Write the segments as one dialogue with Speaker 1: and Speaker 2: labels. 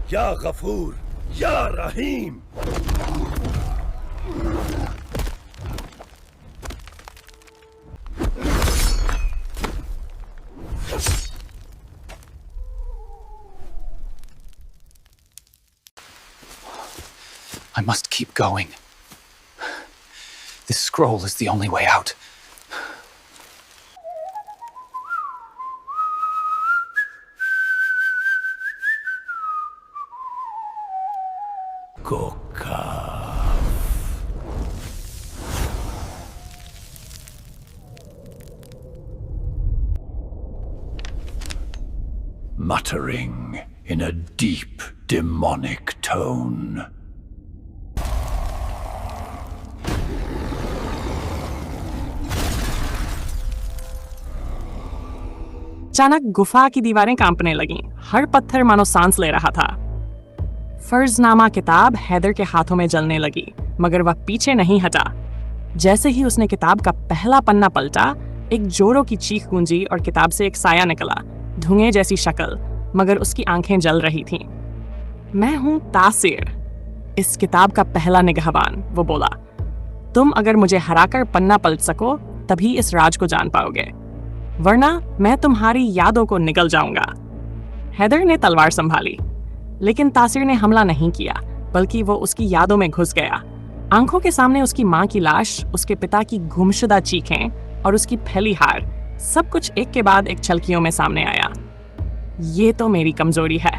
Speaker 1: या गफूर, या रहीम।
Speaker 2: I must keep going. This scroll is the only way out.
Speaker 1: Muttering in a deep, demonic tone.
Speaker 3: अचानक गुफा की दीवारें कांपने लगीं। हर पत्थर मानो सांस ले रहा था। फर्जनामा किताब हैदर के हाथों में जलने लगी, मगर वह पीछे नहीं हटा। जैसे ही उसने किताब का पहला पन्ना पलटा, एक जोरों की चीख गूंजी और किताब से एक साया निकला, धुएं जैसी शक्ल, मगर उसकी आंखें जल रही थीं। मैं हूं तासीर, इस किताब का पहला निगहबान, वो बोला। तुम अगर मुझे हराकर पन्ना पलट सको, तभी इस राज को जान पाओगे, वरना मैं तुम्हारी यादों को निगल जाऊंगा। हैदर ने तलवार संभाली, लेकिन तासीर ने हमला नहीं किया, बल्कि वो उसकी यादों में घुस गया। आंखों के सामने उसकी माँ की लाश, उसके पिता की गुमशुदा चीखें और उसकी फैली हार, सब कुछ एक के बाद एक छलकियों में सामने आया। ये तो मेरी कमजोरी है,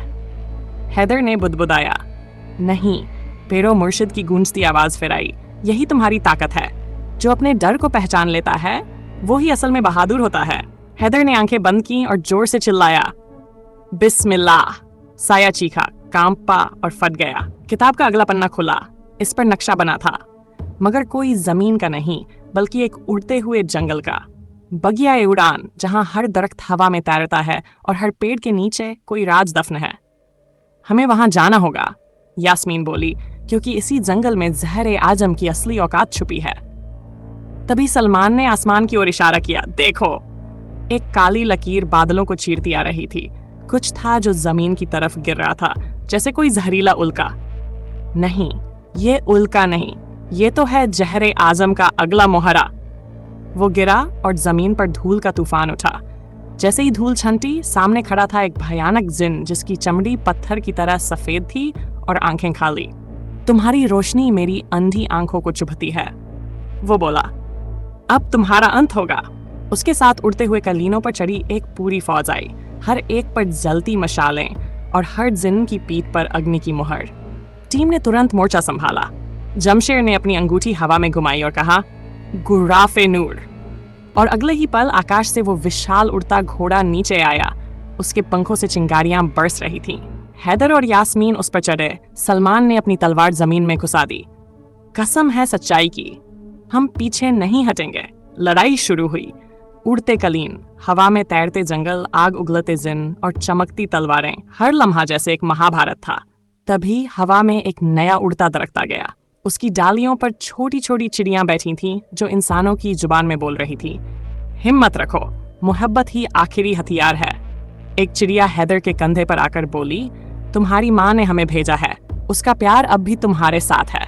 Speaker 3: हैदर ने बुदबुदाया। नहीं, पेरो मुर्शिद की गूंजती आवाज फिर आई। यही तुम्हारी ताकत है। जो अपने डर को पहचान लेता है, वो ही असल में बहादुर होता है। हैदर ने आंखें बंद की और जोर से चिल्लाया, बिस्मिल्लाह। साया चीखा, कांपा और फट गया। किताब का अगला पन्ना खुला। इस पर नक्शा बना था, मगर कोई जमीन का नहीं, बल्कि एक उड़ते हुए जंगल का। बगिया उड़ान, जहां हर दरख्त हवा में तैरता है और हर पेड़ के नीचे कोई राज दफन है। हमें वहां जाना होगा, यास्मीन बोली, क्योंकि इसी जंगल में जहर आजम की असली औकात छुपी है। तभी सलमान ने आसमान की ओर इशारा किया। देखो, एक काली लकीर बादलों को चीरती आ रही थी। कुछ था जो जमीन की तरफ गिर रहा था, जैसे कोई जहरीला उल्का। नहीं, ये उल्का नहीं, ये तो है जहर आजम का अगला मोहरा। वो गिरा और जमीन पर धूल का तूफान उठा। जैसे ही धूल छंटी, सामने खड़ा था एक भयानक जिन, जिसकी चमड़ी पत्थर की तरह सफेद थी और आंखें खाली। तुम्हारी रोशनी मेरी अंधी आंखों को चुभती है, वो बोला। अब तुम्हारा अंत होगा। उसके साथ उड़ते हुए कलीनों पर चढ़ी एक पूरी फौज आई, हर एक पर जलती मशालें और हर जिन की पीठ पर अग्नि की मुहर। टीम ने तुरंत मोर्चा संभाला। जमशेर ने अपनी अंगूठी हवा में घुमाई और कहा, गुर्राफे नूर। और अगले ही पल आकाश से वो विशाल उड़ता घोड़ा नीचे आया। उसके पंखों से चिंगारियां बरस रही थीं। हैदर और यास्मीन उस पर चढ़े। सलमान ने अपनी तलवार जमीन में घुसा दी। कसम है सच्चाई की, हम पीछे नहीं हटेंगे। लड़ाई शुरू हुई। उड़ते कलीन, हवा में तैरते जंगल, आग उगलते जिन और चमकती तलवारें, हर लम्हा जैसे एक महाभारत था। तभी हवा में एक नया उड़ता दरख्त आ गया। उसकी डालियों पर छोटी छोटी चिड़ियां बैठी थीं, जो इंसानों की जुबान में बोल रही थी। हिम्मत रखो, मोहब्बत ही आखिरी हथियार है। एक चिड़िया हैदर के कंधे पर आकर बोली, तुम्हारी माँ ने हमें भेजा है, उसका प्यार अब भी तुम्हारे साथ है।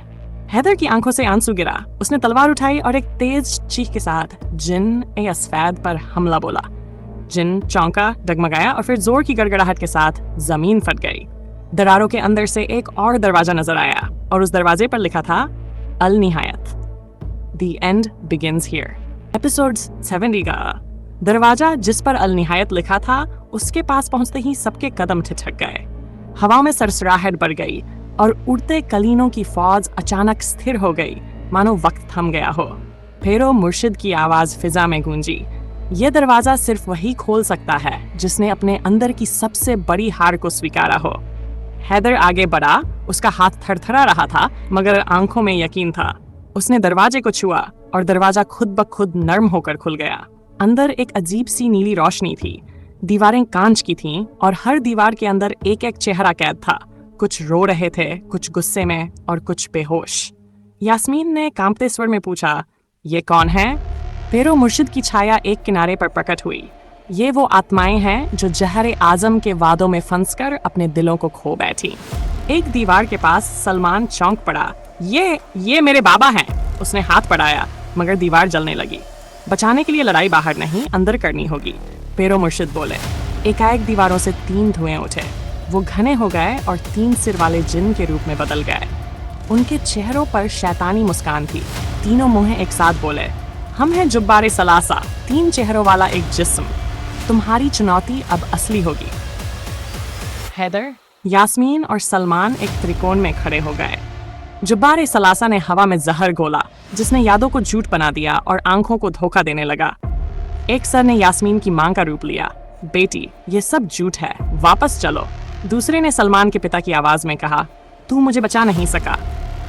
Speaker 3: हैदर की आंखों से आंसू गिरा। उसने तलवार उठाई और एक तेज चीख के साथ जिन ए असफैद पर हमला बोला। जिन चौंका, डगमगाया और फिर जोर की गड़गड़ाहट के साथ जमीन फट गई। दरारों के अंदर से एक और दरवाजा नजर आया और उस दरवाजे पर लिखा था, अल निहायत, the end begins here. Episode 70 का दरवाजा, जिस पर अल निहायत लिखा था, उसके पास पहुंचते ही सबके कदम ठिठक गए। हवा में सरसराहट बढ़ गई और उड़ते कलीनों की फौज अचानक स्थिर हो गई, मानो वक्त थम गया हो। फेरो मुर्शिद की आवाज फिजा में गूंजी, यह दरवाजा सिर्फ वही खोल सकता है जिसने अपने अंदर की सबसे बड़ी हार को स्वीकारा हो। हैदर आगे बढ़ा। उसका हाथ थरथरा रहा था, मगर आंखों में यकीन था। उसने दरवाजे को छुआ और दरवाजा खुद ब खुद नर्म होकर खुल गया। अंदर एक अजीब सी नीली रोशनी थी। दीवारें कांच की थीं और हर दीवार के अंदर एक एक चेहरा कैद था। कुछ रो रहे थे, कुछ गुस्से में और कुछ बेहोश। यास्मीन ने कांपते स्वर में पूछा, ये कौन है? फेरो मुर्शिद की छाया एक किनारे पर प्रकट हुई। ये वो आत्माएं हैं जो जहर आजम के वादों में फंसकर अपने दिलों को खो बैठी। एक दीवार के पास सलमान चौंक पड़ा। ये मेरे बाबा हैं। उसने हाथ बढ़ाया, मगर दीवार जलने लगी। बचाने के लिए लड़ाई बाहर नहीं, अंदर करनी होगी, पेरो मुर्शिद बोले। एकाएक दीवारों से 3 धुएं उठे। वो घने हो गए और 3 सिर वाले जिन के रूप में बदल गए। उनके चेहरों पर शैतानी मुस्कान थी। तीनों मुंह एक साथ बोले, हम हैं जुब्बारे सलासा, 3 चेहरों वाला एक जिस्म। तुम्हारी चुनौती अब असली होगी। हैदर, यास्मीन और सलमान एक त्रिकोण में खड़े हो गए। जुब्बारे सलासा ने हवा में जहर घोला, जिसने यादों को झूठ बना दिया और आंखों को धोखा देने लगा। एक सर ने यास्मीन की मां का रूप लिया। बेटी, ये सब झूठ है, वापस चलो। दूसरे ने सलमान के पिता की आवाज में कहा, तू मुझे बचा नहीं सका।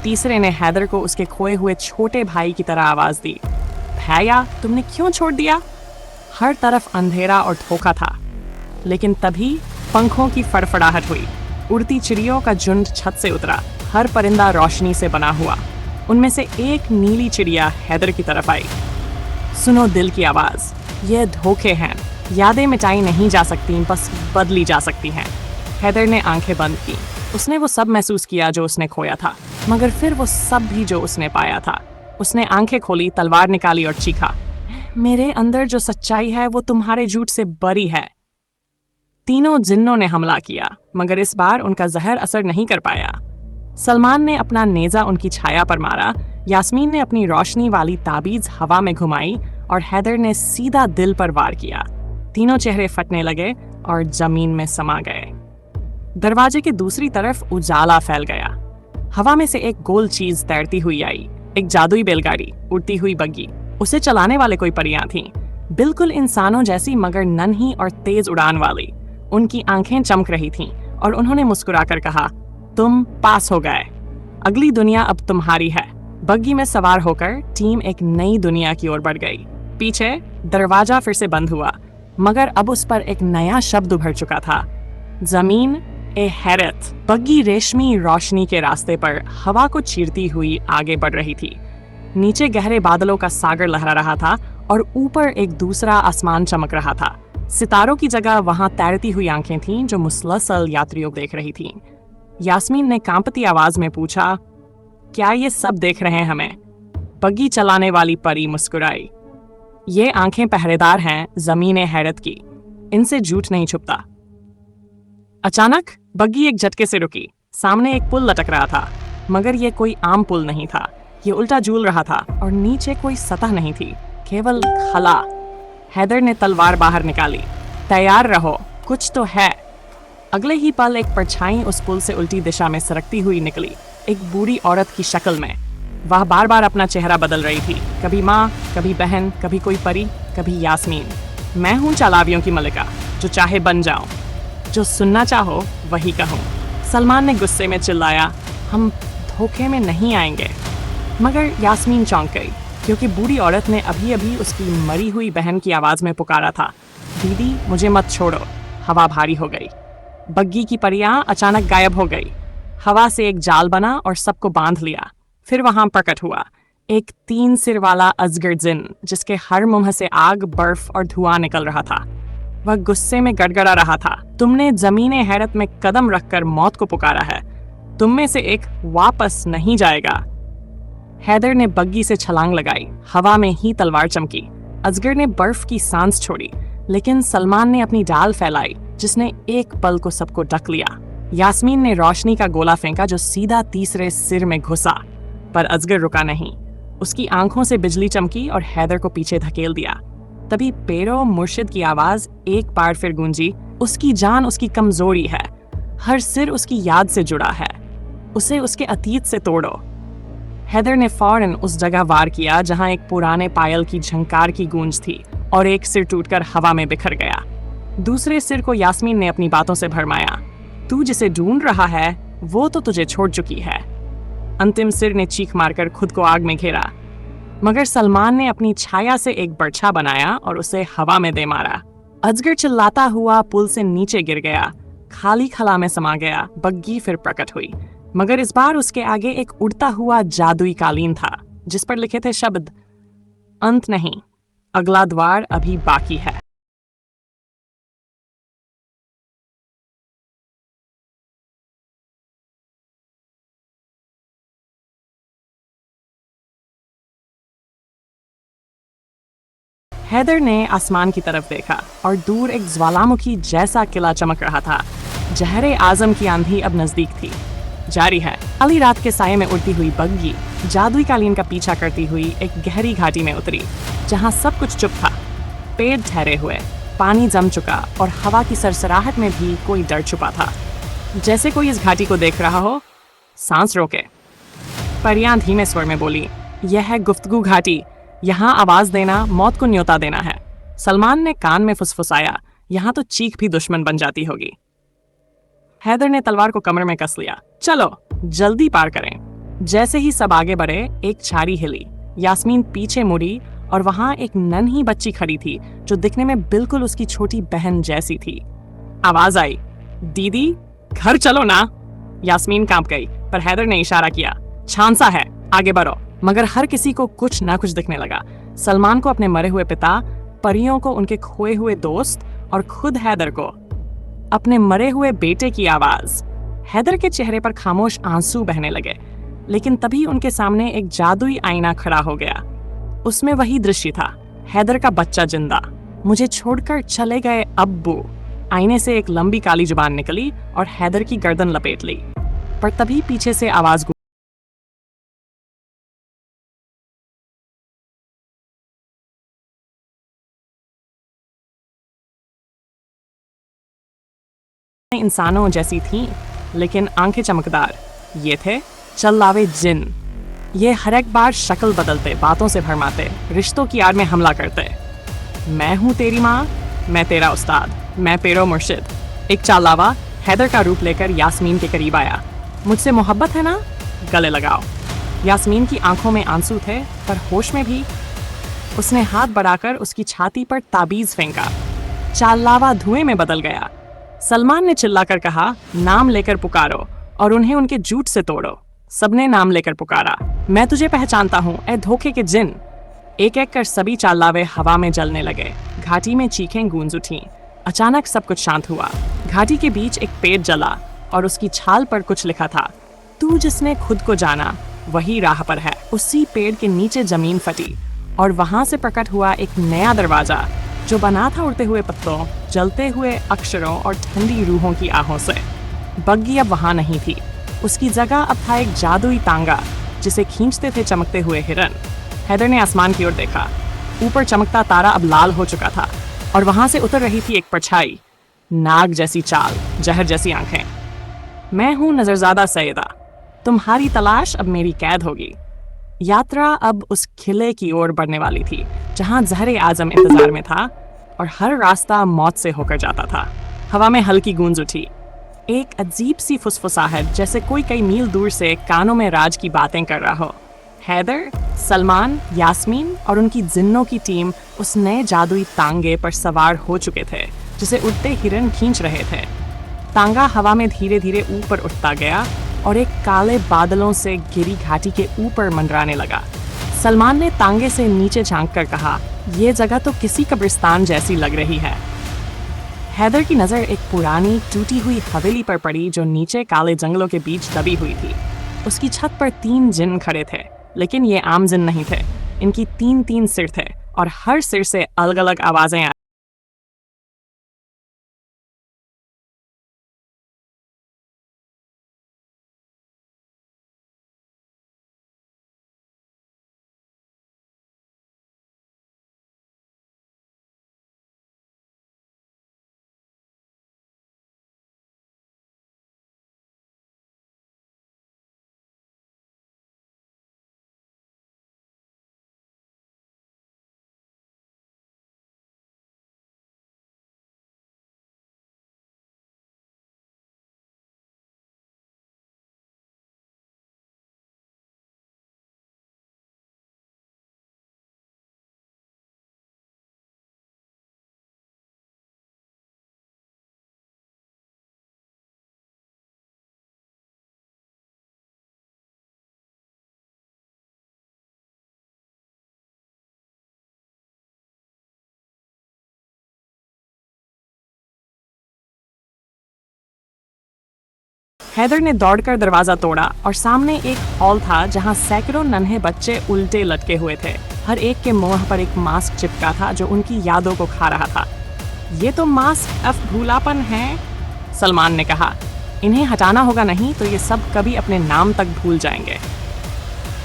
Speaker 3: तीसरे ने हैदर को उसके खोए हुए छोटे भाई की तरह आवाज दी, भैया तुमने क्यों छोड़ दिया? हर तरफ अंधेरा और धोखा था। लेकिन तभी पंखों की फड़फड़ाहट हुई। उड़ती चिड़ियों का झुंड छत से उतरा। हर परिंदा रोशनी से बना हुआ। उनमें से एक नीली चिड़िया हैदर की तरफ आई। सुनो दिल की आवाज, ये धोखे हैं। यादें मिटाई नहीं जा सकती, बस बदली जा सकती हैं। हैदर ने आंखें बंद की। उसने वो सब महसूस किया जो उसने खोया था, मगर फिर वो सब भी जो उसने पाया था। उसने आंखें खोली, तलवार निकाली और चीखा, मेरे अंदर जो सच्चाई है वो तुम्हारे झूठ से बरी है। तीनों जिन्नों ने हमला किया, मगर इस बार उनका जहर असर नहीं कर पाया। सलमान ने अपना नेजा उनकी छाया पर मारा, यास्मीन ने अपनी रोशनी वाली ताबीज हवा में घुमाई और हैदर ने सीधा दिल पर वार किया। तीनों चेहरे फटने लगे और जमीन में समा गए। दरवाजे के दूसरी तरफ उजाला फैल गया। हवा में से एक गोल चीज तैरती हुई आई, एक जादुई बैलगाड़ी, उड़ती हुई बग्गी। उसे चलाने वाले कोई परियां थीं, बिल्कुल इंसानों जैसी मगर नन्ही और तेज उड़ान वाली। उनकी आंखें चमक रही थीं और उन्होंने मुस्कुराकर कहा, तुम पास हो गए, अगली दुनिया अब तुम्हारी है। बग्गी में सवार होकर टीम एक नई दुनिया की ओर बढ़ गई। पीछे दरवाजा फिर से बंद हुआ, मगर अब उस पर एक नया शब्द उभर चुका था, जमीन ए हैरत। बग्गी रेशमी रोशनी के रास्ते पर हवा को चीरती हुई आगे बढ़ रही थी। नीचे गहरे बादलों का सागर लहरा रहा था और ऊपर एक दूसरा आसमान चमक रहा था। सितारों की जगह वहां तैरती हुई आंखें थीं जो मुसलसल यात्रियों देख रही थीं। यास्मीन ने कांपती आवाज में पूछा, क्या ये सब देख रहे हैं हमें? बग्गी चलाने वाली परी मुस्कुराई, ये आंखें पहरेदार हैं जमीन हैरत की, इनसे झूठ नहीं छुपता। अचानक बग्गी एक झटके से रुकी। सामने एक पुल लटक रहा था, मगर ये कोई आम पुल नहीं था। ये उल्टा झूल रहा था और नीचे कोई सतह नहीं थी, केवल खला। हैदर ने तलवार बाहर निकाली, तैयार रहो, कुछ तो है। अगले ही पल एक परछाई उस पुल से उल्टी दिशा में सरकती हुई निकली, एक बूढ़ी औरत की शक्ल में। वह बार बार अपना चेहरा बदल रही थी, कभी माँ, कभी बहन, कभी कोई परी, कभी यास्मीन। मैं हूँ चालावियों की मलिका, जो चाहे बन जाऊं, जो सुनना चाहो वही कहूँ। सलमान ने गुस्से में चिल्लाया, हम धोखे में नहीं आएंगे। मगर यास्मीन चौंक गई, क्योंकि बूढ़ी औरत ने अभी अभी उसकी मरी हुई बहन की आवाज में पुकारा था, दीदी मुझे मत छोड़ो। हवा भारी हो गई। बग्गी की परियां अचानक गायब हो गई। हवा से एक जाल बना और सबको बांध लिया। फिर वहां प्रकट हुआ एक 3 सिर वाला अजगर जिन, जिसके हर मुंह से आग, बर्फ और धुआं निकल रहा था। वह गुस्से में गड़गड़ा रहा था, तुमने जमीने हैरत में कदम रखकर मौत को पुकारा है, तुम में से एक वापस नहीं जाएगा। हैदर ने बग्गी से छलांग लगाई, हवा में ही तलवार चमकी। अजगर ने बर्फ की सांस छोड़ी, लेकिन सलमान ने अपनी डाल फैलाई, जिसने एक पल को सबको ढक लिया। यास्मीन ने रोशनी का गोला फेंका जो सीधा तीसरे सिर में घुसा, पर अजगर रुका नहीं। उसकी आंखों से बिजली चमकी और हैदर को पीछे धकेल दिया। तभी पेरो मुर्शिद की आवाज एक बार फिर गूंजी, उसकी जान उसकी कमजोरी है, हर सिर उसकी याद से जुड़ा है, उसे उसके अतीत से तोड़ो। हैदर ने फौरन उस जगह वार किया जहां एक पुराने पायल की झंकार की गूंज थी और एक सिर टूटकर हवा में बिखर गया। दूसरे सिर को यास्मीन ने अपनी बातों से भरमाया, तू जिसे ढूंढ रहा है वो तो तुझे छोड़ चुकी है। अंतिम सिर ने चीख मारकर खुद को आग में घेरा, मगर सलमान ने अपनी छाया से एक बर्छा बनाया और उसे हवा में दे मारा। अजगर चिल्लाता हुआ पुल से नीचे गिर गया, खाली खला में समा गया। बग्गी फिर प्रकट हुई, मगर इस बार उसके आगे एक उड़ता हुआ जादुई कालीन था, जिस पर लिखे थे शब्द, अंत नहीं, अगला द्वार अभी बाकी है। हैदर ने आसमान की तरफ देखा और दूर एक ज्वालामुखी जैसा किला चमक रहा था। जहरे आजम की आंधी अब नजदीक थी। जारी है, काली रात के साये में उड़ती हुई बग्गी जादुई कालीन का पीछा करती हुई एक गहरी घाटी में उतरी, जहां सब कुछ चुप था। पेड़ ठहरे हुए, पानी जम चुका और हवा की सरसराहट में भी कोई डर छुपा था। जैसे कोई इस घाटी को देख रहा हो। सांस रोके। परियां धीमे स्वर में बोली, यह है गुफ्तगू घाटी। यहाँ आवाज देना मौत को न्योता देना है। सलमान ने कान में फुसफुसाया, यहाँ तो चीख भी दुश्मन बन जाती होगी। हैदर ने तलवार को कमर में कस लिया। चलो जल्दी पार करें। जैसे ही सब आगे बढ़े, एक छारी हिली। यास्मीन पीछे मुड़ी और वहां एक नन्ही बच्ची खड़ी थी जो दिखने में बिल्कुल उसकी छोटी बहन जैसी थी। आवाज आई, दीदी घर चलो ना। यास्मीन कांप गई, पर हैदर ने इशारा किया, छांसा है, आगे बढ़ो। मगर हर किसी को कुछ ना कुछ दिखने लगा। सलमान को अपने मरे हुए पिता, परियों को उनके खोए हुए दोस्त और खुद हैदर को अपने मरे हुए बेटे की आवाज। हैदर के चेहरे पर खामोश आंसू बहने लगे, लेकिन तभी उनके सामने एक जादुई आईना खड़ा हो गया। उसमें वही दृश्य था, हैदर का बच्चा जिंदा, मुझे छोड़कर चले गए अब्बू। आईने से एक लंबी काली जुबान निकली और हैदर की गर्दन लपेट ली। पर तभी पीछे से आवाज इंसानों जैसी थीं, लेकिन आंखें चमकदार। ये थे चल्लावे जिन। ये हर एक बार शक्ल बदलते, बातों से भरमाते, रिश्तों की आड़ में हमला करते। मैं हूँ तेरी माँ, मैं तेरा उस्ताद, मैं पेरो मुर्शिद। एक चालावा हैदर का रूप लेकर यास्मीन के करीब आया। मुझसे मोहब्बत है ना, गले लगाओ। यास्मीन की आंखों में आंसू थे, पर होश में भी। उसने हाथ बढ़ाकर उसकी छाती पर ताबीज फेंका। चालावा धुएं में बदल गया। सलमान ने चिल्लाकर कहा, नाम लेकर पुकारो और उन्हें उनके झूठ से तोड़ो। सबने नाम लेकर पुकारा, मैं तुझे पहचानता हूँ, ए धोखे के जिन। एक एक कर सभी चालावे हवा में जलने लगे। घाटी में चीखें गूंज उठीं। अचानक सब कुछ शांत हुआ। घाटी के बीच एक पेड़ जला और उसकी छाल पर कुछ लिखा था, तू जिसने खुद को जाना वही राह पर है। उसी पेड़ के नीचे जमीन फटी और वहां से प्रकट हुआ एक नया दरवाजा, जो बना था उड़ते हुए पत्तों, जलते हुए अक्षरों और ठंडी रूहों की आहों से। बग्गी अब वहां नहीं थी। उसकी जगह अब था एक जादुई तांगा, जिसे खींचते थे चमकते हुए हिरन। हैदर ने आसमान की ओर देखा। ऊपर चमकता तारा अब लाल हो चुका था और वहां से उतर रही थी एक परछाई, नाग जैसी चाल, जहर जैसी आंखें। मैं हूं नजरजादा सैयदा, तुम्हारी तलाश अब मेरी कैद होगी। यात्रा अब उस किले की ओर बढ़ने वाली थी, जहां जहरे आजम इंतजार में था और हर रास्ता मौत से होकर जाता था। हवा में हल्की गूंज उठी। एक अजीब सी फुसफुसाहट, जैसे कोई कई मील दूर से कानों में राज की बातें कर रहा हो। हैदर, सलमान, यास्मीन और उनकी जिन्नों की टीम उस नए जादुई तांगे पर सवार हो चुके थे, जिसे उड़ते हिरन खींच रहे थे। तांगा हवा में धीरे धीरे ऊपर उठता गया और एक काले बादलों से घिरी घाटी के ऊपर मंडराने लगा। सलमान ने तांगे से नीचे झांक कर कहा, यह जगह तो किसी कब्रिस्तान जैसी लग रही है। हैदर की नज़र एक पुरानी टूटी हुई हवेली पर पड़ी, जो नीचे काले जंगलों के बीच दबी हुई थी। उसकी छत पर 3 जिन खड़े थे, लेकिन ये आम जिन नहीं थे। इनकी 3-3 सिर थे और हर सिर से अलग अलग आवाजें आई। हैदर ने दौड़कर दरवाजा तोड़ा और सामने एक हॉल था, जहां सैकड़ों नन्हे बच्चे उल्टे लटके हुए थे। हर एक के मुंह पर एक मास्क चिपका था जो उनकी यादों को खा रहा था। ये तो मास्क ऑफ भूलापन है, सलमान ने कहा। इन्हें हटाना होगा, नहीं तो ये सब कभी अपने नाम तक भूल जाएंगे।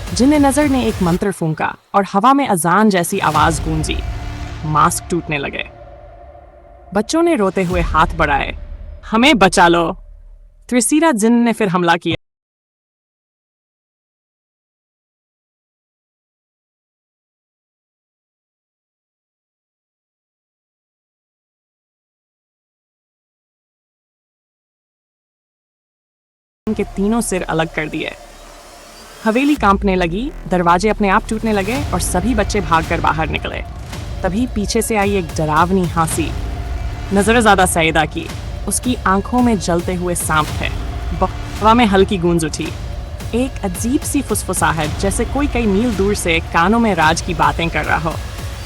Speaker 3: जिन्ने नजर ने एक मंत्र फूंका और हवा में अजान जैसी आवाज गूंजी। मास्क टूटने लगे। बच्चों ने रोते हुए हाथ बढ़ाए। हमें बचा लो। त्रिसीरा जिन्न ने फिर हमला किया। उनके तीनों सिर अलग कर दिए। हवेली कांपने लगी, दरवाजे अपने आप टूटने लगे और सभी बच्चे भागकर बाहर निकले। तभी पीछे से आई एक डरावनी हंसी। नजरज़ादा सईदा की। उसकी आंखों में जलते हुए सांप थे। हवा में हल्की गूंज उठी। एक अजीब सी फुसफुसाहट, जैसे कोई कई मील दूर से कानों में राज की बातें कर रहा हो।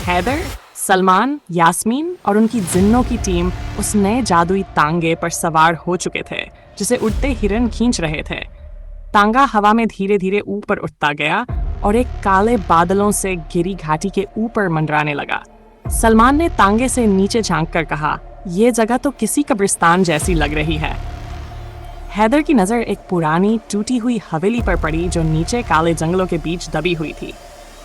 Speaker 3: हैदर, सलमान, यास्मीन और उनकी जिन्नों की टीम उस नए जादुई तांगे पर सवार हो चुके थे जिसे उड़ते हिरन खींच रहे थे। तांगा हवा में धीरे धीरे ऊपर उठता गया और एक काले बादलों से घिरी घाटी के ऊपर मंडराने लगा। सलमान ने तांगे से नीचे झांक कर कहा, यह जगह तो किसी कब्रिस्तान जैसी लग रही है। हैदर की नज़र एक पुरानी टूटी हुई हवेली पर पड़ी जो नीचे काले जंगलों के बीच दबी हुई थी।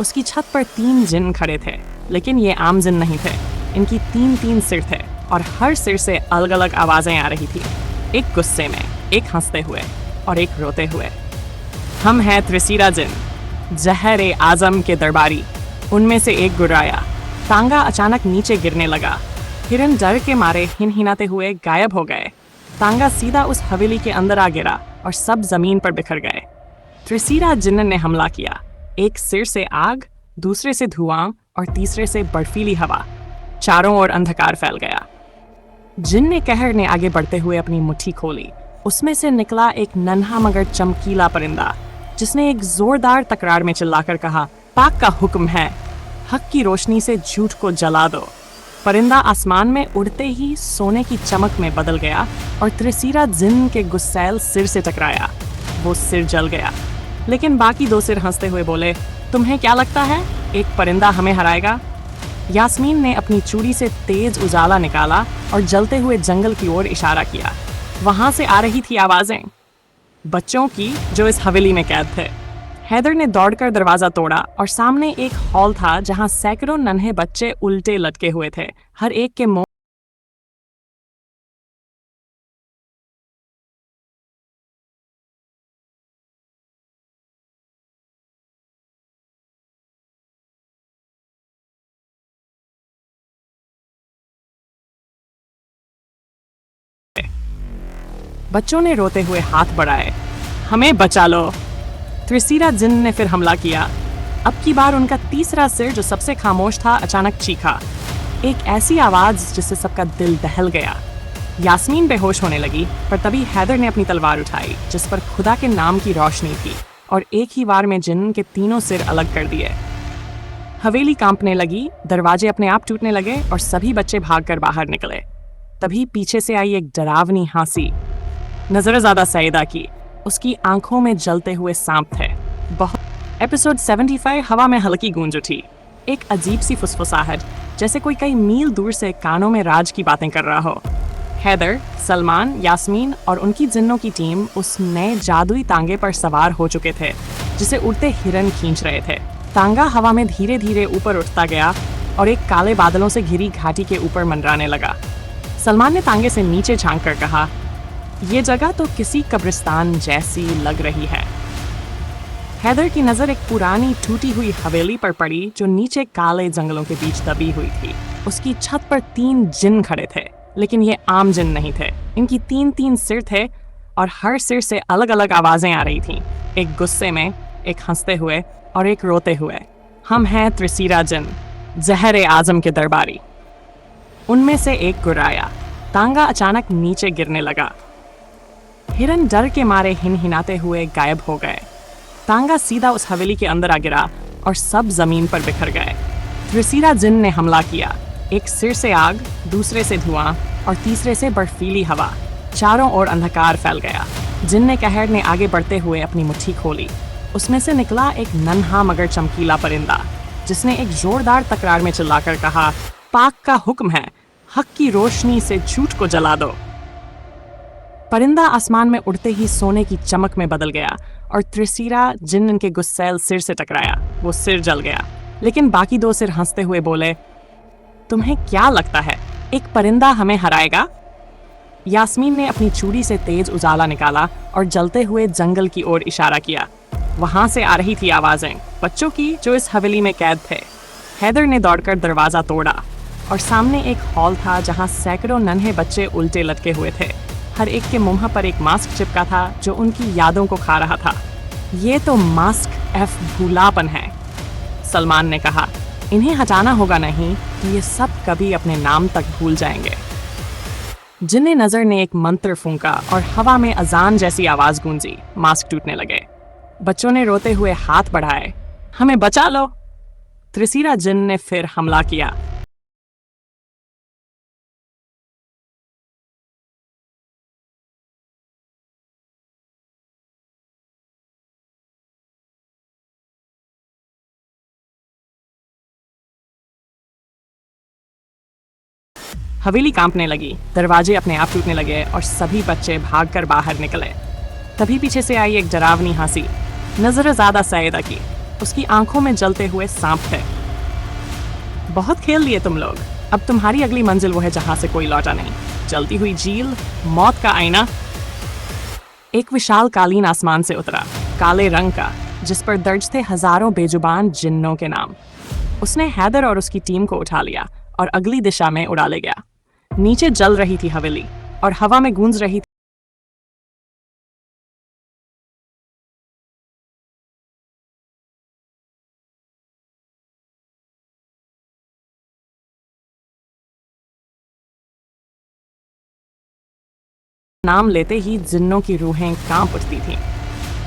Speaker 3: उसकी छत पर 3 जिन्न खड़े थे, लेकिन ये आम जिन्न नहीं थे। इनकी 3 सिर थे और हर सिर से अलग अलग आवाजें आ रही थी। एक गुस्से में, एक हंसते हुए और एक रोते हुए। हम हैं त्रिसीरा जिन्न, जहर आजम के दरबारी। उनमें से एक गुर्राया। तांगा अचानक नीचे गिरने लगा। हिरन डर के मारे हिनहिनाते हुए गायब हो गए। तांगा सीधा उस हवेली के अंदर आ गिरा और सब जमीन पर बिखर गए। त्रिसीरा जिन्न ने हमला किया। एक सिर से आग, दूसरे से धुआं और तीसरे से बर्फीली हवा। चारों ओर अंधकार फैल गया। जिन्न कहर ने आगे बढ़ते हुए अपनी मुट्ठी खोली। उसमें से निकला एक नन्हा मगर चमकीला परिंदा, जिसने एक जोरदार तकरार में चिल्लाकर कहा, पाक का हुक्म है, हक की रोशनी से झूठ को जला दो। परिंदा आसमान में उड़ते ही सोने की चमक में बदल गया और त्रिसीरा जिन्न के गुस्सैल सिर से टकराया। वो सिर जल गया, लेकिन बाकी 2 सिर हंसते हुए बोले, तुम्हें क्या लगता है एक परिंदा हमें हराएगा? यास्मीन ने अपनी चूड़ी से तेज उजाला निकाला और जलते हुए जंगल की ओर इशारा किया। वहां से आ रही थी आवाजें, बच्चों की जो इस हवेली में कैद थे। हैदर ने दौड़कर दरवाजा तोड़ा और सामने एक हॉल था जहां सैकड़ों नन्हे बच्चे उल्टे लटके हुए थे। हर एक के मुंह बच्चों ने रोते हुए हाथ बढ़ाए। हमें बचा लो। त्रिसीरा जिन्न ने फिर हमला किया। अब की बार उनका तीसरा सिर, जो सबसे खामोश था, अचानक चीखा। एक ऐसी आवाज जिससे सबका दिल दहल गया। यास्मीन बेहोश होने लगी, पर तभी हैदर ने अपनी तलवार उठाई, जिस पर खुदा के नाम की रोशनी थी, और एक ही वार में जिन्न के 3 सिर अलग कर दिए। हवेली कांपने लगी, दरवाजे अपने आप टूटने लगे और सभी बच्चे भागकर बाहर निकले। तभी पीछे से आई एक डरावनी हंसी। नजरज़ादा सईदा की। उसकी आंखों में जलते हुए सांप थे। एपिसोड 75 हवा में हल्की गूंज उठी। एक अजीब सी फुसफुसाहट, जैसे कोई कई मील दूर से कानों में राज की बातें कर रहा हो। हैदर, सलमान, यास्मीन और उनकी जिन्नों की टीम उस नए जादुई तांगे पर सवार हो चुके थे जिसे उड़ते हिरन खींच रहे थे। तांगा हवा में धीरे धीरे ऊपर उठता गया और एक काले बादलों से घिरी घाटी के ऊपर मंडराने लगा। सलमान ने तांगे से नीचे झांक कर कहा, ये जगह तो किसी कब्रिस्तान जैसी लग रही है। हैदर की नजर एक पुरानी टूटी हुई हवेली पर पड़ी जो नीचे काले जंगलों के बीच दबी हुई थी। उसकी छत पर 3 जिन्न खड़े थे, लेकिन ये आम जिन्न नहीं थे। इनकी 3 सिर थे और हर सिर से अलग अलग आवाजें आ रही थीं। एक गुस्से में, एक हंसते हुए और एक रोते हुए। हम हैं त्रिसीरा जिन्न, जहर आजम के दरबारी। उनमें से एक गुर्राया। तांगा अचानक नीचे गिरने लगा। हिरन डर के मारे हिनहिनाते हुए गायब हो गए। तांगा सीधा उस हवेली के अंदर आ गिरा और सब जमीन पर बिखर गए। त्रिसीरा जिन्न ने हमला किया। एक सिर से आग, दूसरे से धुआं और तीसरे से बर्फीली हवा। चारों ओर अंधकार फैल गया। जिन्न कहर ने आगे बढ़ते हुए अपनी मुट्ठी खोली। उसमें से निकला एक नन्हा मगर चमकीला परिंदा। जिसने एक जोरदार तकरार में चिल्लाकर कहा, पाक का हुक्म है, हक की रोशनी से झूठ को जला दो। परिंदा आसमान में उड़ते ही सोने की चमक में बदल गया और त्रिसीरा जिन्न के गुस्सैल सिर से टकराया। वो सिर जल गया, लेकिन बाकी दो सिर हंसते हुए बोले, तुम्हें क्या लगता है एक परिंदा हमें हराएगा? यास्मीन ने अपनी चूड़ी से तेज उजाला निकाला और जलते हुए जंगल की ओर इशारा किया। वहां से आ रही थी आवाजें, बच्चों की जो इस हवेली में कैद थे। हैदर ने दौड़कर दरवाजा तोड़ा और सामने एक हॉल था जहां सैकड़ों नन्हे बच्चे उल्टे लटके हुए थे। हर एक के मुंह पर एक मास्क चिपका था जो उनकी यादों को खा रहा था। ये तो मास्क एफ भूलापन है, सलमान ने कहा। इन्हें हटाना होगा, नहीं तो ये सब कभी अपने नाम तक भूल जाएंगे। जिन्ने नजर ने एक मंत्र फूंका और हवा में अजान जैसी आवाज गूंजी। मास्क टूटने लगे। बच्चों ने रोते हुए हाथ बढ़ाए, हमें बचा लो। त्रिसीरा जिन्न ने फिर हमला किया। हवेली कांपने लगी, दरवाजे अपने आप टूटने लगे और सभी बच्चे भागकर बाहर निकले। तभी पीछे से आई एक डरावनी हंसी, नजर ज्यादा सैयदा की। उसकी आंखों में जलते हुए सांप थे। बहुत खेल लिए तुम लोग, अब तुम्हारी अगली मंजिल वो है जहां से कोई लौटा नहीं। जलती हुई झील, मौत का आईना। एक विशाल कालीन आसमान से उतरा, काले रंग का, जिस पर दर्ज थे हजारों बेजुबान जिन्नों के नाम। उसने हैदर और उसकी टीम को उठा लिया और अगली दिशा में उड़ा ले गया। नीचे जल रही थी हवेली और हवा में गूंज रही थी नाम लेते ही जिन्नों की रूहें कांप उठती थीं।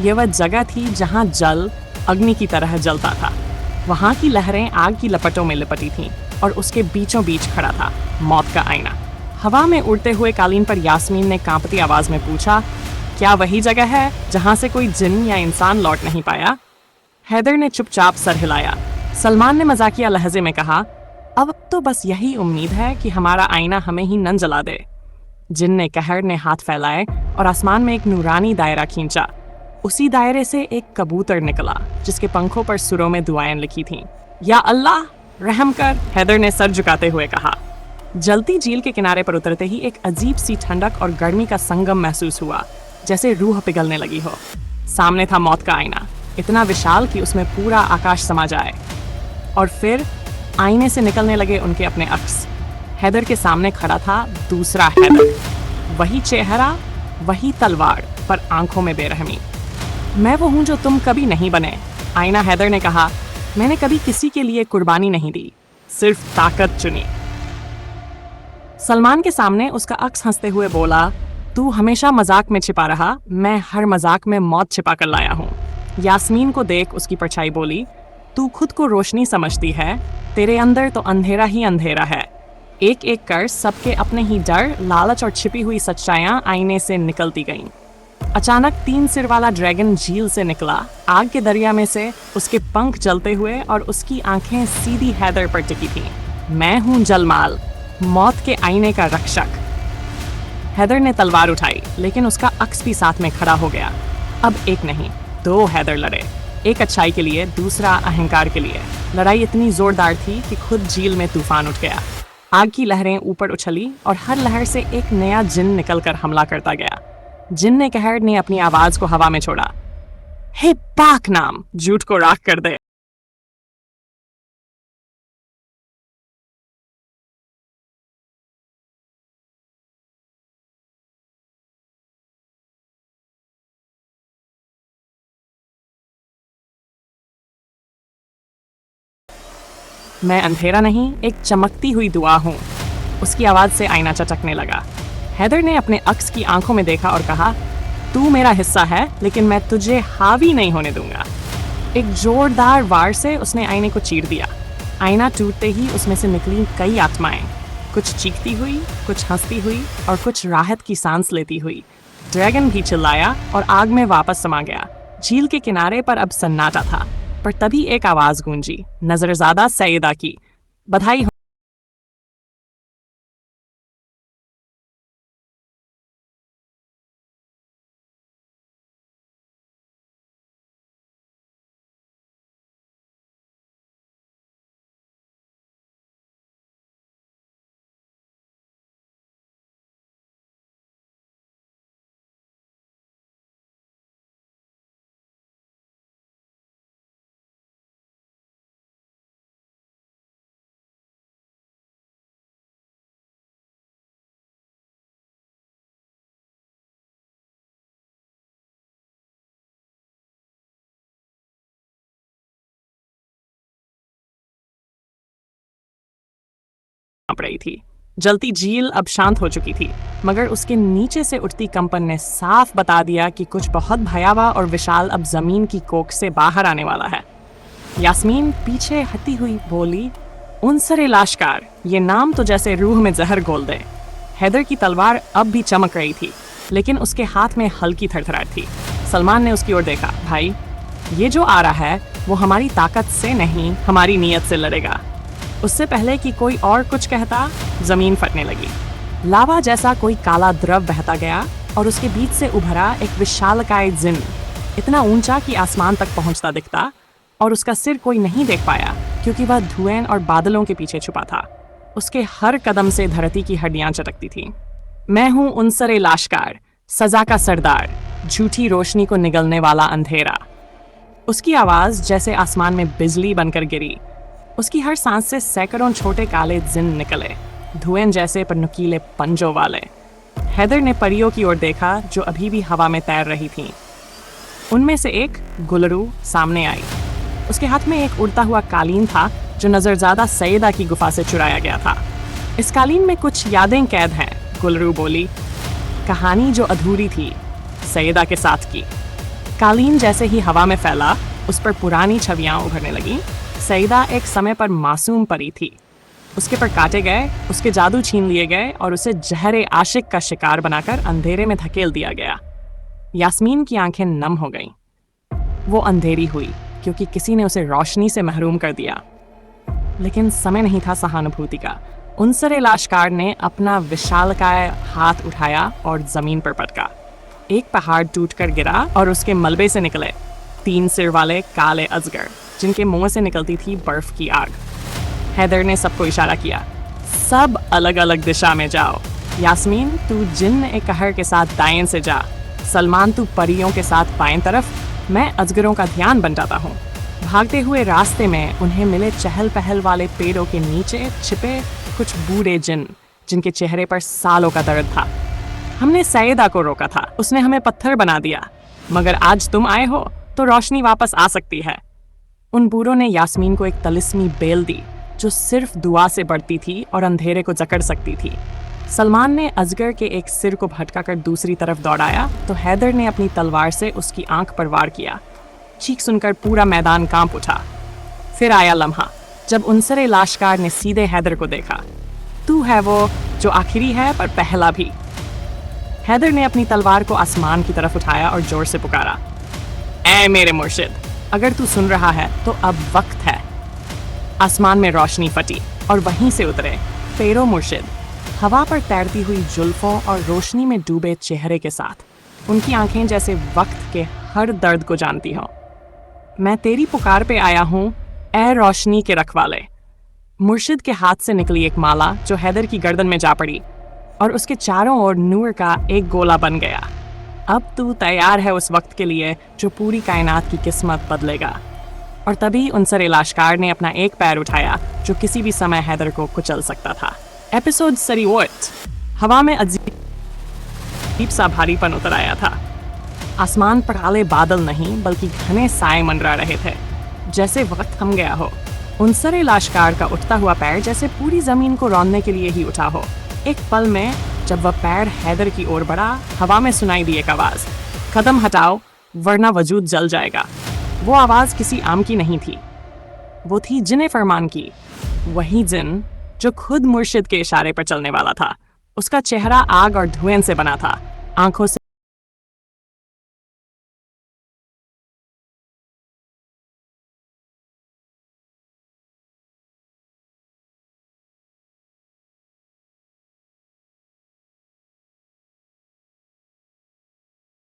Speaker 3: यह वह जगह थी जहां जल अग्नि की तरह जलता था। वहां की लहरें आग की लपटों में लिपटी थीं और उसके बीचों बीच खड़ा था मौत का आईना। हवा में उड़ते हुए कालीन पर यास्मीन ने कांपती आवाज में पूछा, क्या वही जगह है जहां से कोई जिन्न या इंसान लौट नहीं पाया? हैदर ने चुपचाप सर हिलाया। सलमान ने मजाकिया लहजे में कहा, अब तो बस यही उम्मीद है कि हमारा आईना हमें ही न जला दे। जिन्न कहर ने हाथ फैलाए और आसमान में एक नूरानी दायरा खींचा। उसी दायरे से एक कबूतर निकला जिसके पंखों पर सुरों में दुआएं लिखी थीं। या अल्लाह रहम कर, हैदर ने सर झुकाते हुए कहा। जलती झील के किनारे पर उतरते ही एक अजीब सी ठंडक और गर्मी का संगम महसूस हुआ, जैसे रूह पिघलने लगी हो। सामने था मौत का आईना, इतना विशाल कि उसमें पूरा आकाश समा जाए। और फिर आईने से निकलने लगे उनके अपने अक्स। हैदर के सामने खड़ा था दूसरा हैदर, वही चेहरा, वही तलवार, पर आंखों में बेरहमी। मैं वो हूं जो तुम कभी नहीं बने, आईना हैदर ने कहा। मैंने कभी किसी के लिए कुर्बानी नहीं दी, सिर्फ ताकत चुनी। सलमान के सामने उसका अक्स हंसते हुए बोला, तू हमेशा मजाक में छिपा रहा, मैं हर मजाक में मौत छिपा कर लाया हूँ। यास्मीन को देख उसकी परछाई बोली, तू खुद को रोशनी समझती है, तेरे अंदर तो अंधेरा ही अंधेरा है। एक एक कर सबके अपने ही डर, लालच और छिपी हुई सच्चाइयां आईने से निकलती गईं। अचानक 3 सिर वाला ड्रैगन झील से निकला, आग के दरिया में से, उसके पंख जलते हुए और उसकी आंखें सीधी हैदर पर टिकी थीं। मैं हूं जलमाल, मौत के आईने का रक्षक। हैदर ने तलवार उठाई, लेकिन उसका अक्स भी साथ में खड़ा हो गया। अब एक नहीं, 2 हैदर लड़े, एक अच्छाई के लिए, दूसरा अहंकार के लिए। लड़ाई इतनी जोरदार थी कि खुद झील में तूफान उठ गया। आग की लहरें ऊपर उछली और हर लहर से एक नया जिन्न निकलकर हमला करता गया। जिन्न कहर ने अपनी आवाज को हवा में छोड़ा, हे पाक नाम, झूठ को राख कर दे। मैं अंधेरा नहीं, एक चमकती हुई दुआ हूँ। उसकी आवाज से आईना चटकने लगा। हैदर ने अपने अक्स की आंखों में देखा और कहा, तू मेरा हिस्सा है, लेकिन मैं तुझे हावी नहीं होने दूंगा। एक जोरदार वार से उसने आईने को चीर दिया। आईना टूटते ही उसमें से निकली कई आत्माएं, कुछ चीखती हुई, कुछ हंसती हुई और कुछ राहत की सांस लेती हुई। ड्रैगन भी चिल्लाया और आग में वापस समा गया। झील के किनारे पर अब सन्नाटा था, पर तभी एक आवाज गूंजी, नजरजादा सईदा की। बधाई हो। रही थी। जलती झील अब शांत हो चुकी थी, मगर उसके नीचे से उठती कंपन ने साफ बता दिया कि कुछ बहुत भयावह और विशाल अब जमीन की कोख से बाहर आने वाला है। यास्मीन पीछे हटी हुई बोली, उनसरे लाशकार, ये नाम तो जैसे रूह में जहर घोल दे। हैदर की तलवार अब भी चमक रही थी, लेकिन उसके हाथ में हल्की थरथराहट थी। सलमान ने उसकी ओर देखा, भाई, ये जो आ रहा है वो हमारी ताकत से नहीं, हमारी नीयत से लड़ेगा। उससे पहले कि कोई और कुछ कहता, जमीन फटने लगी। लावा जैसा कोई काला द्रव बहता गया और उसके बीच से उभरा एक विशालकाय जिन्न, इतना ऊंचा कि आसमान तक पहुंचता दिखता, और उसका सिर कोई नहीं देख पाया क्योंकि वह धुएं और बादलों के पीछे छुपा था। उसके हर कदम से धरती की हड्डियां चटकती थीं। मैं हूं उनसरे लाशकार, सजा का सरदार, झूठी रोशनी को निगलने वाला अंधेरा। उसकी आवाज जैसे आसमान में बिजली बनकर गिरी। उसकी हर सांस से सैकड़ों छोटे काले जिन्न निकले, धुएं जैसे पर नुकीले पंजों वाले। हैदर ने परियों की ओर देखा जो अभी भी हवा में तैर रही थीं। उनमें से एक, गुलरू, सामने आई। उसके हाथ में एक उड़ता हुआ कालीन था जो नजरजादा सईदा की गुफा से चुराया गया था। इस कालीन में कुछ यादें कैद हैं, गुलरू बोली, कहानी जो अधूरी थी सईदा के साथ की। कालीन जैसे ही हवा में फैला, उस पर पुरानी छवियां उभरने लगी। सईदा एक समय पर मासूम परी थी। उसके पर काटे गए, उसके जादू छीन लिए गए और उसे जहरे आशिक का शिकार बनाकर अंधेरे में धकेल दिया गया। यास्मीन की आंखें नम हो गईं। वो अंधेरी हुई क्योंकि किसी ने उसे रोशनी से महरूम कर दिया। लेकिन समय नहीं था सहानुभूति का। उनसरे लाशकार ने अपना विशालकाय हाथ उठाया और जमीन पर पटका। एक पहाड़ टूटकर गिरा और उसके मलबे से निकले 3 सिर वाले काले अजगर, जिनके मुंह से निकलती थी बर्फ की आग। हैदर ने सबको इशारा किया, सब अलग अलग दिशा में जाओ। यास्मीन, तू जिन्न ए कहर के साथ दाएं से जा। सलमान, तू परियों के साथ बाएं तरफ। मैं अजगरों का ध्यान बन जाता हूँ। भागते हुए रास्ते में उन्हें मिले चहल पहल वाले पेड़ों के नीचे छिपे कुछ बूढ़े जिन्न, जिनके चेहरे पर सालों का दर्द था। हमने सईदा को रोका था, उसने हमें पत्थर बना दिया, मगर आज तुम आए हो तो रोशनी वापस आ सकती है। उन बूढ़ों ने यास्मीन को एक तलिस्मी बेल दी जो सिर्फ दुआ से बढ़ती थी और अंधेरे को जकड़ सकती थी। सलमान ने अजगर के एक सिर को भटकाकर दूसरी तरफ दौड़ाया तो हैदर ने अपनी तलवार से उसकी आंख पर वार किया। चीख सुनकर पूरा मैदान कांप उठा। फिर आया लम्हा जब उनसरे लाशकार ने सीधे हैदर को देखा। तू है वो जो आखिरी है पर पहला भी। हैदर ने अपनी तलवार को आसमान की तरफ उठाया और जोर से पुकारा, ऐ मेरे मुर्शिद, अगर तू सुन रहा है तो अब वक्त है। आसमान में रोशनी फटी और वहीं से उतरे फेरो मुर्शिद, हवा पर तैरती हुई जुल्फों और रोशनी में डूबे चेहरे के साथ। उनकी आंखें जैसे वक्त के हर दर्द को जानती हों। मैं तेरी पुकार पे आया हूँ, ऐ रोशनी के रखवाले। मुर्शिद के हाथ से निकली एक माला जो हैदर की गर्दन में जा पड़ी और उसके चारों ओर नूर का एक गोला बन गया। अब तू तैयार है उस वक्त के लिए जो पूरी कायनात की किस्मत बदलेगा। और तभी उनसरे लाशकार ने अपना एक पैर उठाया जो किसी भी समय हैदर को कुचल सकता था। एपिसोड सरीवोट। हवा में अजीब सा भारीपन उतर आया था। आसमान पर काले बादल नहीं बल्कि घने साए मंडरा रहे थे, जैसे वक्त थम गया हो। उनसरे लाशकार का उठता हुआ पैर जैसे पूरी जमीन को रौंदने के लिए ही उठा हो। एक पल में जब वह पैर हैदर की ओर बढ़ा, हवा में सुनाई दी एक आवाज, कदम हटाओ वरना वजूद जल जाएगा। वो आवाज किसी आम की नहीं थी, वो थी जिन्ने फरमान की। वही जिन्न जो खुद मुर्शिद के इशारे पर चलने वाला था। उसका चेहरा आग और धुएं से बना था, आंखों से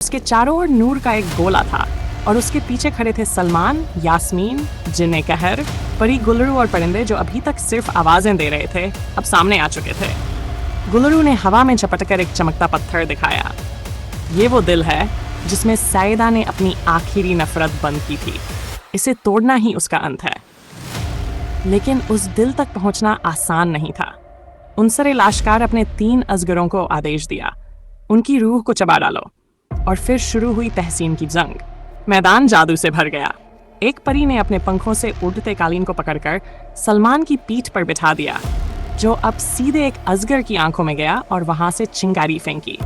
Speaker 3: उसके चारों ओर नूर का एक गोला था और उसके पीछे खड़े थे सलमान, यास्मीन, जिन्ने कहर, परी, गुलरू और परिंदे जो अभी तक सिर्फ आवाजें दे रहे थे, अब सामने आ चुके थे। गुलरू ने हवा में झपटकर एक चमकता पत्थर दिखाया। ये वो दिल है जिसमें सैयदा ने अपनी आखिरी नफरत बंद की थी। इसे तोड़ना ही उसका अंत है। लेकिन उस दिल तक पहुंचना आसान नहीं था। उनसरे लाशकार अपने 3 अजगरों को आदेश दिया, उनकी रूह को चबा डालो। और फिर शुरू हुई तहसीन की जंग। मैदान जादू से भर गया। एक परी ने अपने पंखों से उड़ते कालीन को पकड़कर सलमान की पीठ पर बिठा दिया, जो अब सीधे एक अजगर की आंखों में गया और वहां से चिंगारी फेंकी।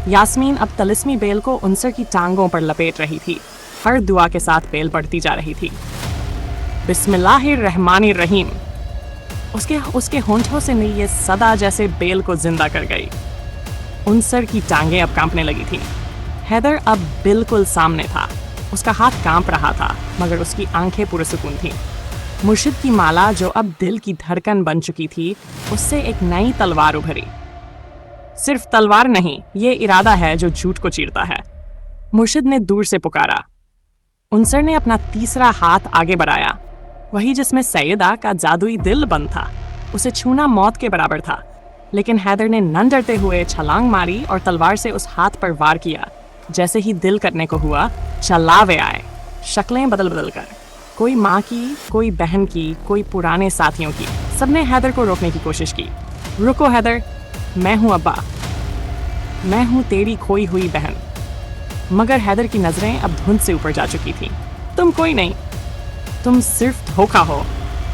Speaker 3: यास्मीन अब तलिस्मी बेल को उनसर की टांगों पर लपेट रही थी। हर दुआ के साथ बेल बढ़ती जा रही थी। बिस्मिल्लाहिर्रहमानिर्रहीम। उसके होंठों से ये सदा जैसे बेल को जिंदा कर गई। उनसर की टांगें अब कांपने लगी थीं। हैदर अब बिल्कुल सामने था। उसका हाथ कांप रहा था, मगर उसकी आंखें पुरसुकून थीं। मुर्शिद की माला, जो अब दिल की धड़कन बन चुकी थी, उससे एक नई तलवार उभरी। सिर्फ तलवार नहीं, ये इरादा है जो झूठ को चीरता है। मुर्शिद ने दूर से पुकारा। उनसर ने अपना तीसरा हाथ आगे बढ़ाया, वही जिसमें सैयदा का जादुई दिल बंद था। उसे छूना मौत के बराबर था। लेकिन हैदर ने न डरते हुए छलांग मारी और तलवार से उस हाथ पर वार किया। जैसे ही दिल करने को हुआ, चलावे आए, शक्लें बदल बदल कर। कोई माँ की, कोई बहन की, कोई पुराने साथियों की। सबने हैदर को रोकने की कोशिश की। रुको हैदर, मैं हूँ अब्बा, मैं हूँ तेरी खोई हुई बहन। मगर हैदर की नजरें अब धुंध से ऊपर जा चुकी थीं। तुम कोई नहीं, तुम सिर्फ धोखा हो।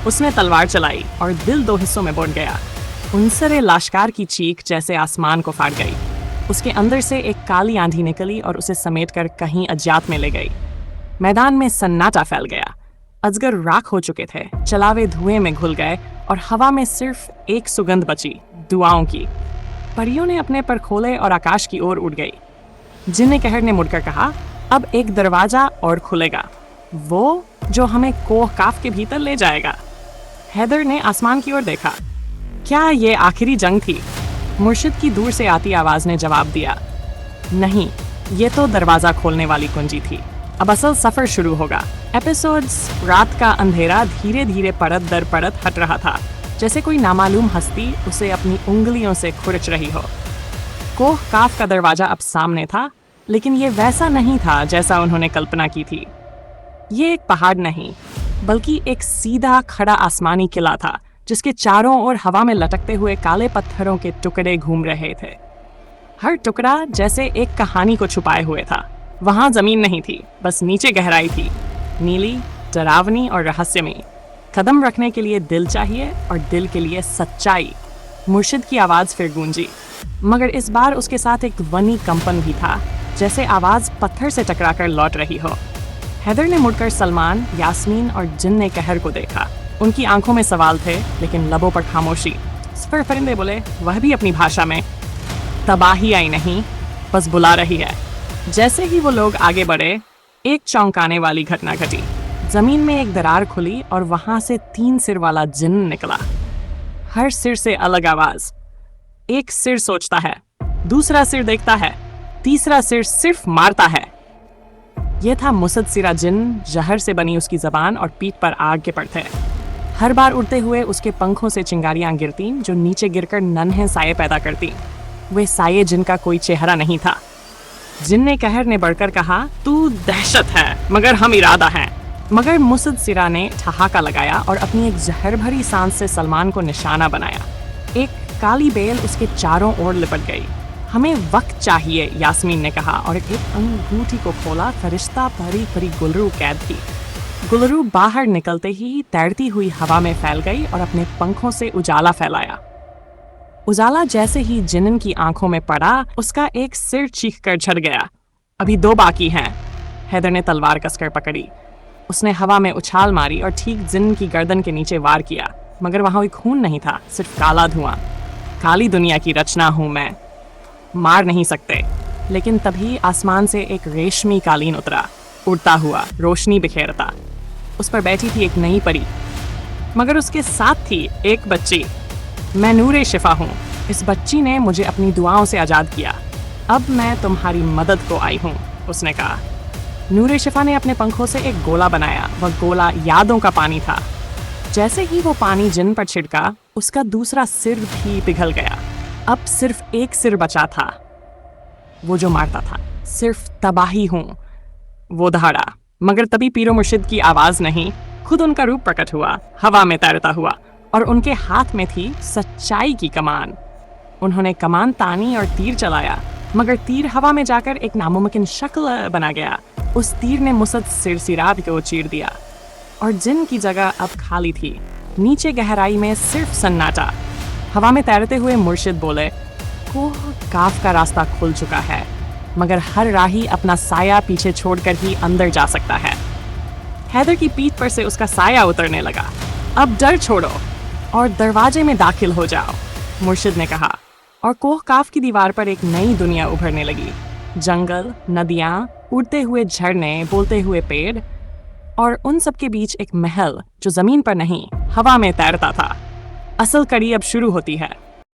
Speaker 3: उसने तलवार चलाई और दिल 2 हिस्सों में बंट गया। उनसरे लाशकार की चीख जैसे आसमान को फाड़ गई। उसके अंदर से एक काली आंधी निकली और उसे समेटकर कहीं अज्ञात में ले गई। मैदान में सन्नाटा फैल गया। अजगर राख हो चुके थे, चलावे धुएं में घुल गए और हवा में सिर्फ एक सुगंध बची, दुआओं की। परियों ने अपने पर खोले और आकाश की ओर उड़ गई। जिन्ने कहर ने मुड़कर कहा, अब एक दरवाजा और खुलेगा, वो जो हमें कोह काफ के भीतर ले जाएगा। हैदर ने आसमान की ओर देखा। क्या ये आखिरी जंग थी? मुर्शिद की दूर से आती आवाज ने जवाब दिया, नहीं, ये तो दरवाजा खोलने वाली कुंजी थी। अब असल सफर शुरू होगा। एपिसोड्स रात का अंधेरा धीरे धीरे परत दर परत हट रहा था, जैसे कोई नामालूम हस्ती उसे अपनी उंगलियों से खुरच रही हो। कोह काफ का दरवाजा अब सामने था, लेकिन ये वैसा नहीं था जैसा उन्होंने कल्पना की थी। ये एक पहाड़ नहीं, बल्कि एक सीधा खड़ा आसमानी किला था, जिसके चारों ओर हवा में लटकते हुए काले पत्थरों के टुकड़े घूम रहे थे। हर टुकड़ा जैसे एक कहानी को छुपाए हुए था। वहां जमीन नहीं थी, बस नीचे गहराई थी, नीली, डरावनी और रहस्यमयी। कदम रखने के लिए दिल चाहिए और दिल के लिए सच्चाई। मुर्शिद की आवाज फिर गूंजी, मगर इस बार उसके साथ एक ध्वनि कंपन भी था, जैसे आवाज पत्थर से टकराकर लौट रही हो। हैदर ने मुड़कर सलमान, यास्मीन और जिन्ने कहर को देखा। उनकी आंखों में सवाल थे, लेकिन लबों पर खामोशी। फिर परिंदे बोले, वह भी अपनी भाषा में, तबाही आई नहीं, बस बुला रही है। जैसे ही वो लोग आगे बढ़े, एक चौंकाने वाली घटना घटी। जमीन में एक दरार खुली और वहां से 3 सिर वाला जिन्न निकला। हर सिर से अलग आवाज। एक सिर सोचता है, दूसरा सिर देखता है, तीसरा सिर सिर्फ मारता है। यह था मुसद्सिरा जिन्न, जहर से बनी उसकी जबान और पीठ पर आग के पड़ते। हर बार उड़ते हुए उसके पंखों से चिंगारियां गिरती, जो नीचे गिरकर नन्हे साये पैदा करती। वे साये जिनका कोई चेहरा नहीं था। जिन्ने कहर ने बढ़कर कहा, तू दहशत है, मगर हम इरादा हैं। मगर मुसद्सिरा ने ठहाका लगाया और अपनी एक जहर भरी सांस से सलमान को निशाना बनाया। एक काली बेल उसके चारों ओर लिपट गई। हमें वक्त चाहिए, यास्मीन ने कहा और एक अंगूठी को खोला। फरिश्ता परी परी गुलरू कैद थी। गुलरू बाहर निकलते ही तैरती हुई हवा में फैल गई और अपने पंखों से उजाला फैलाया। उजाला जैसे ही जिन्न की आंखों में पड़ा, उसका एक सिर चीखकर झड़ गया। अभी 2 बाकी हैं। हैदर ने तलवार कसकर पकड़ी। उसने हवा में उछाल मारी और ठीक जिन्न की गर्दन के नीचे वार किया, मगर वहां कोई खून नहीं था, सिर्फ काला धुआं। काली दुनिया की रचना हूं मैं, मार नहीं सकते। लेकिन तभी आसमान से एक रेशमी कालीन उतरा, उड़ता हुआ, रोशनी बिखेरता। उस पर बैठी थी एक नई परी, मगर उसके साथ थी एक बच्ची। मैं नूरे शिफा हूँ। इस बच्ची ने मुझे अपनी दुआओं से आज़ाद किया। अब मैं तुम्हारी मदद को आई हूँ, उसने कहा। नूरे शिफा ने अपने पंखों से एक गोला बनाया। वह गोला यादों का पानी था। जैसे ही वो पानी जिन पर छिड़का, उसका दूसरा सिर भी पिघल गया। अब सिर्फ एक सिर बचा था, वो जो मारता था। सिर्फ तबाही हूं, वो दहाड़ा। मगर तभी पीरो मुर्शिद की आवाज नहीं, खुद उनका रूप प्रकट हुआ, हवा में तैरता हुआ, और उनके हाथ में थी सच्चाई की कमान। उन्होंने कमान तानी और तीर चलाया, मगर तीर हवा में जाकर एक नामुमकिन शक्ल बना गया। उस तीर ने मुसद सिरसिराब को चीर दिया, और जिन की जगह अब खाली थी। नीचे गहराई में सिर्फ सन्नाटा। हवा में तैरते हुए मुर्शिद बोले, कोह काफ का रास्ता खुल चुका है, मगर हर राही अपना साया पीछे छोड़कर ही अंदर जा सकता है। हैदर की पीठ पर से उसका साया उतरने लगा। अब डर छोड़ो और दरवाजे में दाखिल हो जाओ, मुर्शिद ने कहा। और कोह काफ की दीवार पर एक नई दुनिया उभरने लगी। जंगल, नदियां, उड़ते हुए झरने, बोलते हुए पेड़, और उन सब के बीच एक महल जो जमीन पर नहीं, हवा में तैरता था। असल कड़ी अब शुरू होती है।